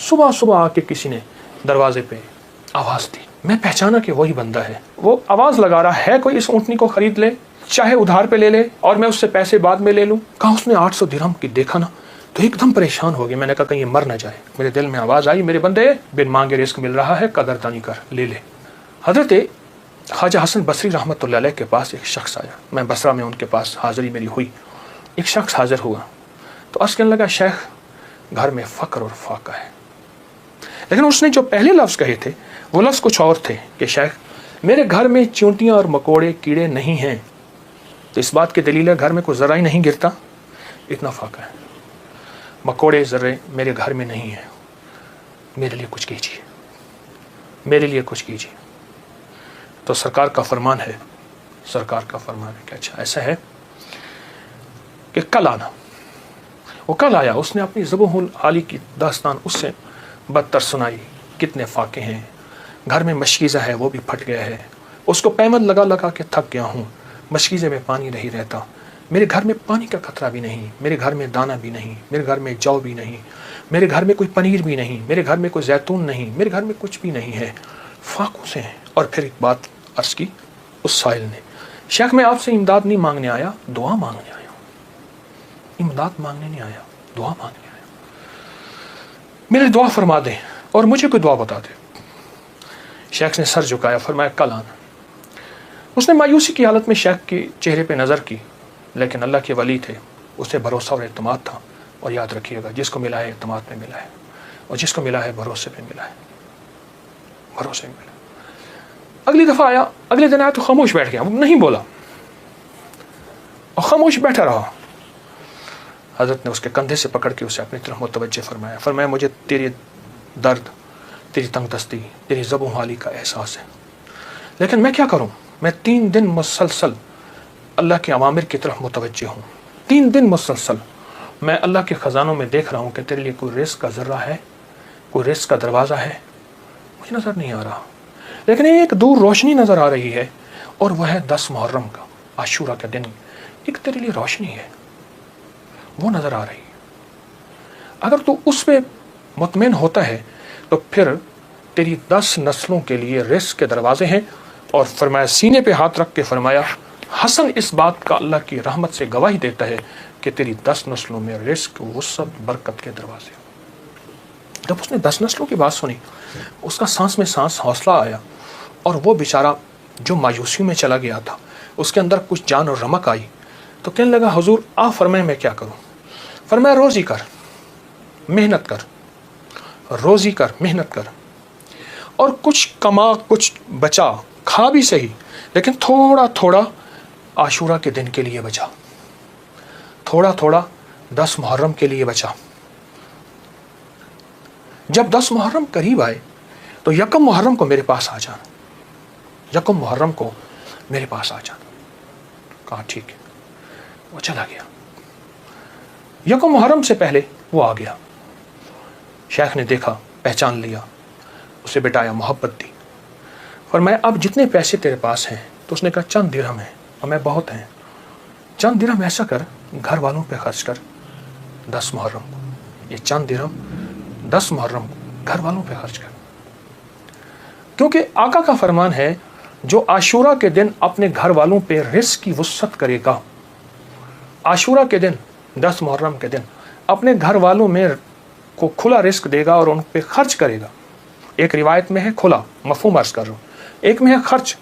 صبح صبح آके किसी ने दरवाजे पे आवाज़ दी। मैं पहचाना कि वही बंदा है। वो आवाज़ लगा रहा है कोई इस ऊँटनी को खरीद ले, चाहे उधार पे ले ले और मैं उससे पैसे बाद में ले लूँ। कहा उसने 800 दिरहम की देखा ना तो एकदम परेशान हो गई। मैंने कहा कहीं ये मर ना जाए। मेरे दिल में आवाज़ आई, मेरे बंदे बिन मांगे रिस्क मिल रहा है, कदरदानी कर, ले ले। हज़रत ख्वाजा हसन बसरी रहमतुल्लाह अलैह के पास एक शख्स आया। मैं बसरा में उनके पास हाज़िरी मेरी हुई। एक शख्स हाज़िर हुआ तो अर्ज़ कहने लगा, शेख घर में फ़क्र और फाका है। लेकिन उसने जो पहले लफ्ज़ कहे थे वो लफ्ज़ कुछ और थे कि शेख मेरे घर में चींटियाँ और मकोड़े कीड़े नहीं हैं, तो इस बात की दलील है घर में कोई ज़रा ही नहीं गिरता, इतना फाका है। मकोड़े ज़र्रे मेरे घर में नहीं हैं, मेरे लिए कुछ कीजिए, मेरे लिए कुछ कीजिए। तो सरकार का फरमान है, सरकार का फरमान है कि अच्छा ऐसा है कि कल आना। वो कल आया। उसने अपनी ज़ुबहुल आली की दास्तान उससे बदतर सुनाई। कितने फाके हैं, घर में मशकीज़ा है वो भी फट गया है, उसको पैमद लगा लगा के थक गया हूँ, मशकीज़े में पानी नहीं रहता, मेरे घर में पानी का खतरा भी नहीं, मेरे घर में दाना भी नहीं, मेरे घर में जौ भी नहीं, मेरे घर में कोई पनीर भी नहीं, मेरे घर में कोई जैतून नहीं, मेरे घर में कुछ भी नहीं है, फाकों से हैं। और फिर एक बात अर्ज़ की उस साइल ने, शेख मैं आपसे इमदाद नहीं मांगने आया, दुआ मांगने आया। इमदाद मांगने नहीं आया, दुआ मांगने आया। मेरे दुआ फरमा दें और मुझे कोई दुआ बता दे। शेख ने सर झुकाया, फरमाया कल आना। उसने मायूसी की हालत में शेख के चेहरे पे नज़र की, लेकिन अल्लाह के वली थे, उसे भरोसा और एतमाद था। और याद रखिएगा जिसको मिला है एतमाद में मिला है, और जिसको मिला है भरोसे पे मिला है, भरोसे में मिला। अगली दफ़ा आया, अगले दिन आया तो खामोश बैठ गया, वो नहीं बोला और खामोश बैठा रहा। हज़रत ने उसके कंधे से पकड़ के उसे अपनी तरफ मुतवज्जे फरमाया। फरमाया मुझे तेरी दर्द, तेरी तंगदस्ती, तेरी ज़बूहाली का एहसास है, लेकिन मैं क्या करूं? मैं 3 दिन मुसलसल अल्लाह के अवामिर की तरफ मुतवज्जे हूँ। 3 दिन मुसलसल मैं अल्लाह के ख़जानों में देख रहा हूँ कि तेरे लिए कोई रिस्क का ज़र्रा है, कोई रिस्क का दरवाज़ा है, मुझे नज़र नहीं आ रहा। लेकिन एक दूर रोशनी नज़र आ रही है और वह है 10 मुहर्रम का, आशूरा का दिन। एक तेरे लिए रोशनी है, वो नज़र आ रही है। अगर तू उस पर मुतमिन होता है तो फिर तेरी 10 नस्लों के लिए रिस्क के दरवाजे हैं। और फरमाया, सीने पे हाथ रख के फरमाया, हसन इस बात का अल्लाह की रहमत से गवाही देता है कि तेरी 10 नस्लों में रिस्क, वुसअत, बरकत के दरवाजे। जब उसने 10 नस्लों की बात सुनी, उसका सांस में सांस हौसला आया और वो बेचारा जो मायूसी में चला गया था उसके अंदर कुछ जान और रमक आई। तो कहने लगा, हुजूर आप फरमाए मैं क्या करूं? फरमाया, रोज़ी कर, मेहनत कर, रोज़ी कर, मेहनत कर, और कुछ कमा, कुछ बचा, खा भी सही, लेकिन थोड़ा थोड़ा आशूरा के दिन के लिए बचा, थोड़ा थोड़ा 10 मुहर्रम के लिए बचा। जब 10 मुहर्रम करीब आए तो यकम मुहर्रम को मेरे पास आ जाना, यकम मुहर्रम को मेरे पास आ जाना। कहा ठीक है। वो चला गया। यकम मुहर्रम से पहले वो आ गया। शेख ने देखा, पहचान लिया, उसे बिठाया, मोहब्बत दी। फरमाया अब जितने पैसे तेरे पास हैं, तो उसने कहा चंद दिरहम है, हमें बहुत हैं, चंद दिरहम ऐसा कर घर वालों पे खर्च कर 10 मुहर्रम को। ये चंद दिरहम 10 मुहर्रम को घर वालों पे खर्च कर, क्योंकि आका का फरमान है जो आशूरा के दिन अपने घर वालों पे रिस्क की वुसअत करेगा, आशूरा के दिन 10 मुहर्रम के दिन अपने घर वालों में को खुला रिस्क देगा और उन पे खर्च करेगा। एक रिवायत में है खुला, मफहूम अर्ज़ कर रहा हूँ, एक में है खर्च,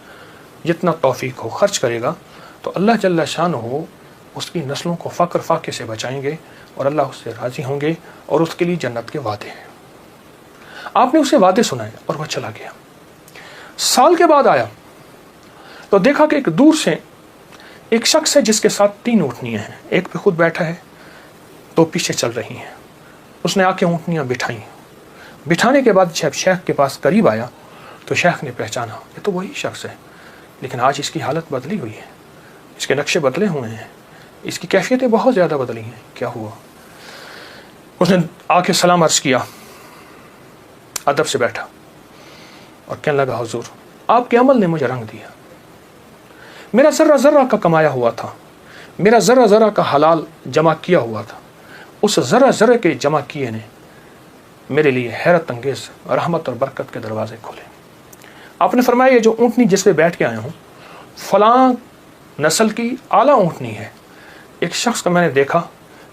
जितना तौफीक हो खर्च करेगा तो अल्लाह जल्ला शान हो उसकी नस्लों को फ़क्र फाके से बचाएंगे और अल्लाह उससे राज़ी होंगे और उसके लिए जन्नत के वादे हैं। आपने उसे वादे सुनाए और वह चला गया। साल के बाद आया तो देखा कि एक दूर से एक शख्स है जिसके साथ 3 ऊँटनियाँ हैं, एक पे खुद बैठा है, 2 पीछे चल रही हैं। उसने आके ऊँटनियाँ बिठाई। बिठाने के बाद जब शेख के पास करीब आया तो शेख ने पहचाना ये तो वही शख्स है, लेकिन आज इसकी हालत बदली हुई है, इसके नक्शे बदले हुए हैं, इसकी कैफियतें बहुत ज़्यादा बदली हैं। क्या हुआ? उसने आके सलाम अर्ज़ किया, अदब से बैठा और कहने लगा, हुजूर आपके अमल ने मुझे रंग दिया। मेरा ज़र्रा ज़र्रा का कमाया हुआ था, मेरा ज़र्रा ज़र्रा का हलाल जमा किया हुआ था, उस ज़र्रा ज़र्रे के जमा किए ने मेरे लिए हैरत अंगेज रहमत और बरकत के दरवाजे खोले। आपने फरमाया ये जो ऊँटनी जिस पे बैठ के आया हूँ फलां नस्ल की आला ऊँटनी है। एक शख्स को मैंने देखा,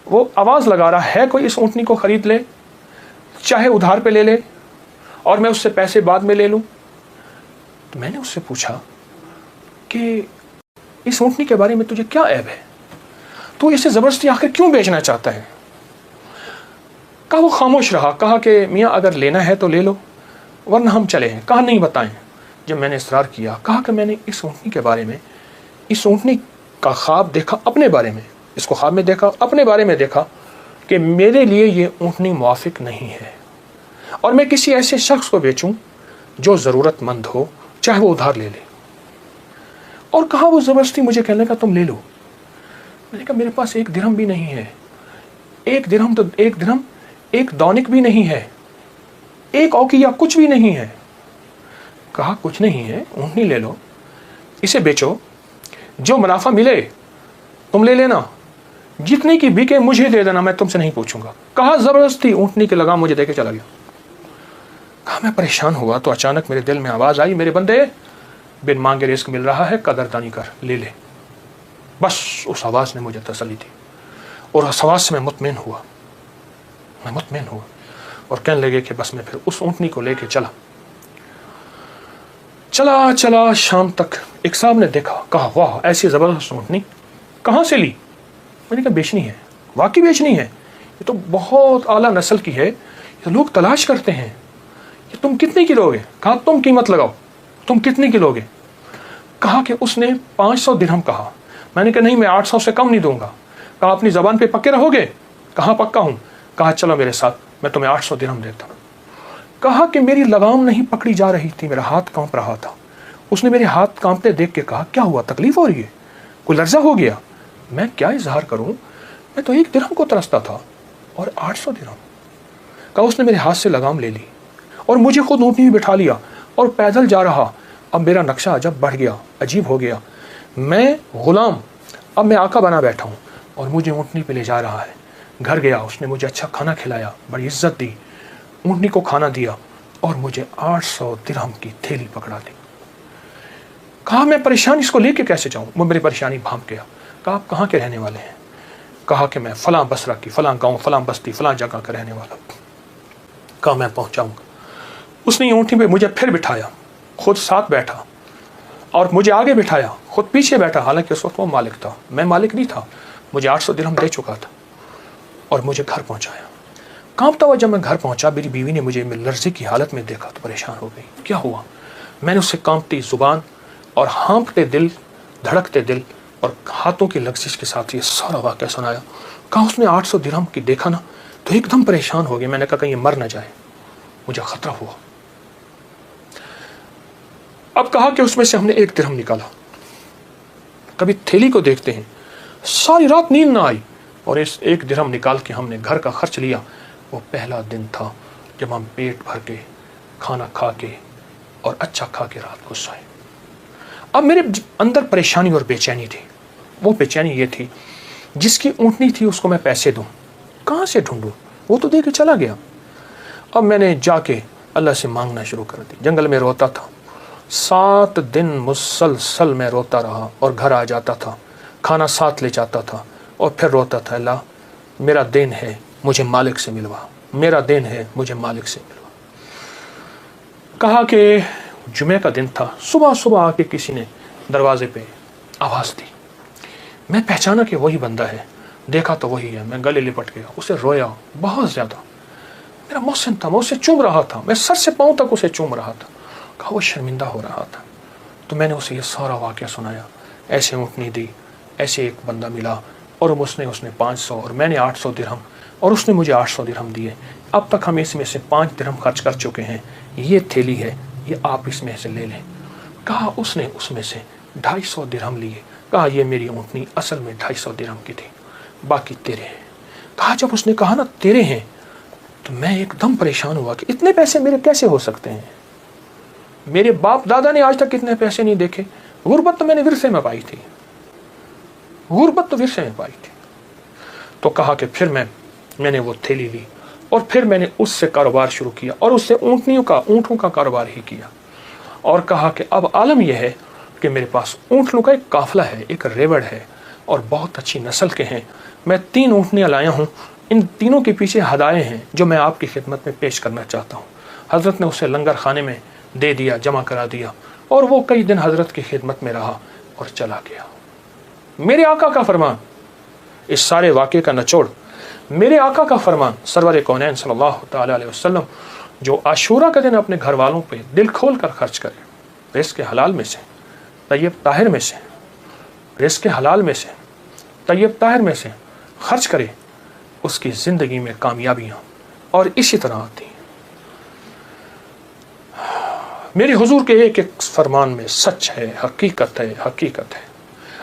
वो आवाज़ लगा रहा है कोई इस ऊँटनी को ख़रीद ले, चाहे उधार पे ले ले और मैं उससे पैसे बाद में ले लूँ। तो मैंने उससे पूछा कि इस ऊँटनी के बारे में तुझे क्या ऐब है, तो इसे ज़बरदस्ती आखिर क्यों बेचना चाहता है। कहा वो खामोश रहा। कहा कि मियाँ अगर लेना है तो ले लो वरना हम चले हैं। कहा नहीं बताएं। जब मैंने इसरार किया, कहा कि मैंने इस ऊँटनी के बारे में, इस ऊँटनी का ख्वाब देखा अपने बारे में, इसको ख्वाब में देखा, अपने बारे में देखा कि मेरे लिए ये ऊँटनी मुआफिक नहीं है और मैं किसी ऐसे शख्स को बेचूं जो ज़रूरतमंद हो, चाहे वो उधार ले ले। और कहा वो ज़बरदस्ती मुझे कहने का तुम ले लो। मैंने कहा मेरे पास एक दिरहम भी नहीं है, एक दिरहम एक दौनिक भी नहीं है, एक औकिया कुछ भी नहीं है। कहा कुछ नहीं है, ऊँटनी ले लो, इसे बेचो, जो मुनाफा मिले तुम ले लेना, जितने की बिके मुझे दे देना, मैं तुमसे नहीं पूछूंगा। कहा ज़बरदस्ती ऊँटनी के लगाम मुझे देके चला गया। कहा मैं परेशान हुआ तो अचानक मेरे दिल में आवाज़ आई, मेरे बंदे बिन मांगे रिस्क मिल रहा है, कदरदानी कर, ले ले। बस उस आवाज़ ने मुझे तसल्ली दी और उस आवाज़ से मैं मुतमईन हुआ और कहने लगे कि बस मैं फिर उस ऊँटनी को लेके चला शाम तक। एक साहब ने देखा, कहा वाह ऐसी ज़बरदस्त ऊँटनी कहाँ से ली। मैंने कहा बेचनी है, वाकई बेचनी है, ये तो बहुत आला नस्ल की है, ये लोग तलाश करते हैं, ये तुम कितने की लोगे। कहा तुम कीमत लगाओ, तुम कितने की लोगे। कहा कि उसने 500 दिरहम कहा। मैंने कहा नहीं मैं 800 से कम नहीं दूंगा। कहा अपनी ज़बान पे पक्के रहोगे। कहा पक्का हूँ। कहा चलो मेरे साथ, मैं तुम्हें 800 दिरहम देता हूँ। कहा कि मेरी लगाम नहीं पकड़ी जा रही थी, मेरा हाथ कांप रहा था। उसने मेरे हाथ कांपते देख के कहा क्या हुआ, तकलीफ हो रही है, कोई लर्जा हो गया। मैं क्या इजहार करूं, मैं तो 1 दिरहम को तरसता था और 800 दिरहम। कहा उसने मेरे हाथ से लगाम ले ली और मुझे खुद ऊँटनी में बिठा लिया और पैदल जा रहा। अब मेरा नक्शा अजब बढ़ गया, अजीब हो गया। मैं गुलाम, अब मैं आका बना बैठा हूँ और मुझे ऊँटनी पे ले जा रहा है। घर गया, उसने मुझे अच्छा खाना खिलाया, बड़ी इज्जत दी, ऊँटनी को खाना दिया और मुझे 800 दिरहम की थैली पकड़ा दी। कहा मैं परेशान, इसको लेके कैसे जाऊँ। वो मेरी परेशानी भांप गया। कहा आप कहाँ के रहने वाले हैं। कहा कि मैं फलां बसरा की, फलां गाँव, फलां बस्ती, फलां जगह का रहने वाला। कहा मैं पहुँचाऊँगा। उसने ऊँटनी पे मुझे फिर बिठाया, खुद साथ बैठा और मुझे आगे बिठाया, खुद पीछे बैठा। हालांकि उस वक्त वो मालिक था, मैं मालिक नहीं था। मुझे 800 दिरहम दे चुका था और मुझे घर पहुँचाया। कांपता हुआ जब मैं घर पहुँचा, मेरी बीवी ने मुझे लर्ज़े की हालत में देखा तो परेशान हो गई। क्या हुआ। मैंने उससे कांपती ज़ुबान और हाँफते दिल, धड़कते दिल और हाथों की लग्जिश के साथ ये सारा वाक़या सुनाया। कहा उसने 800 दिरहम की देखा ना तो एकदम परेशान हो गया। मैंने कहा कहीं ये मर ना जाए, मुझे ख़तरा हुआ। अब कहा कि उसमें से हमने 1 दिरहम निकाला। कभी थैली को देखते हैं, सारी रात नींद ना आई और इस 1 दिरहम निकाल के हमने घर का खर्च लिया। वो पहला दिन था जब हम पेट भर के खाना खा के और अच्छा खा के रात को सोए। अब मेरे अंदर परेशानी और बेचैनी थी। वो बेचैनी ये थी, जिसकी ऊँटनी थी उसको मैं पैसे दूँ, कहाँ से ढूंढूं, वो तो दे के चला गया। अब मैंने जाके अल्लाह से मांगना शुरू कर दी। जंगल में रोता था, 7 दिन मुसलसल में रोता रहा और घर आ जाता था, खाना साथ ले जाता था और फिर रोता था, अल्लाह मेरा दिन है, मुझे मालिक से मिलवा, मेरा दिन है, मुझे मालिक से मिलवा। कहा कि जुमे का दिन था, सुबह सुबह आके किसी ने दरवाजे पे आवाज़ दी। मैं पहचाना कि वही बंदा है, देखा तो वही है। मैं गले लिपट गया, उसे रोया बहुत ज़्यादा। मेरा मोहसिन था, मैं उसे चूम रहा था, मैं सर से पाँव तक उसे चूम रहा था। कहा वो शर्मिंदा हो रहा था। तो मैंने उसे ये सारा वाक़या सुनाया। ऐसे ऊँटनी दी, ऐसे एक बंदा मिला और उसने 500 और मैंने 800 दिरहम और उसने मुझे 800 दिरहम दिए। अब तक हम इसमें से 5 दिरहम खर्च कर चुके हैं। ये थैली है, ये आप इसमें से ले लें। कहा उसने उसमें से 250 दिरहम लिए। कहा ये मेरी ऊँटनी असल में 250 दिरहम की थी, बाकी तेरे हैं। कहा जब उसने कहा ना तेरे हैं तो मैं एकदम परेशान हुआ कि इतने पैसे मेरे कैसे हो सकते हैं। मेरे बाप दादा ने आज तक इतने पैसे नहीं देखे। गुर्बत तो मैंने विरसे में पाई थी, गुर्बत तो विरसे में पाई थी। तो कहा कि फिर मैंने वो थैली ली اور پھر میں نے اس سے کاروبار شروع کیا اور اس سے اونٹوں کا کاروبار ہی کیا، اور کہا کہ اب عالم یہ ہے کہ میرے پاس اونٹوں کا ایک قافلہ ہے، ایک ریوڑ ہے اور بہت اچھی نسل کے ہیں، میں 3 اونٹنیاں لایا ہوں، ان تینوں کے پیچھے ہدایے ہیں جو میں آپ کی خدمت میں پیش کرنا چاہتا ہوں۔ حضرت نے اسے لنگر خانے میں دے دیا، جمع کرا دیا، اور وہ کئی دن حضرت کی خدمت میں رہا اور چلا گیا۔ میرے آقا کا فرمان، اس سارے واقعے کا نچوڑ میرے آقا کا فرمان سرور کونین صلی اللہ تعالی علیہ وسلم، جو عاشورہ کا دن اپنے گھر والوں پہ دل کھول کر خرچ کرے، رزق حلال میں سے، طیب طاہر میں سے، رزق حلال میں سے، طیب طاہر میں سے خرچ کرے، اس کی زندگی میں کامیابیاں اور اسی طرح آتی ہیں۔ میرے حضور کے ایک ایک فرمان میں سچ ہے، حقیقت ہے، حقیقت ہے۔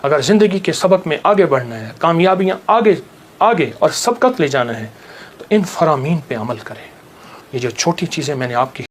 اگر زندگی کے سبق میں آگے بڑھنا ہے، کامیابیاں آگے اور سبقت لے جانا ہے، تو ان فرامین پہ عمل کریں۔ یہ جو چھوٹی چیزیں میں نے آپ کی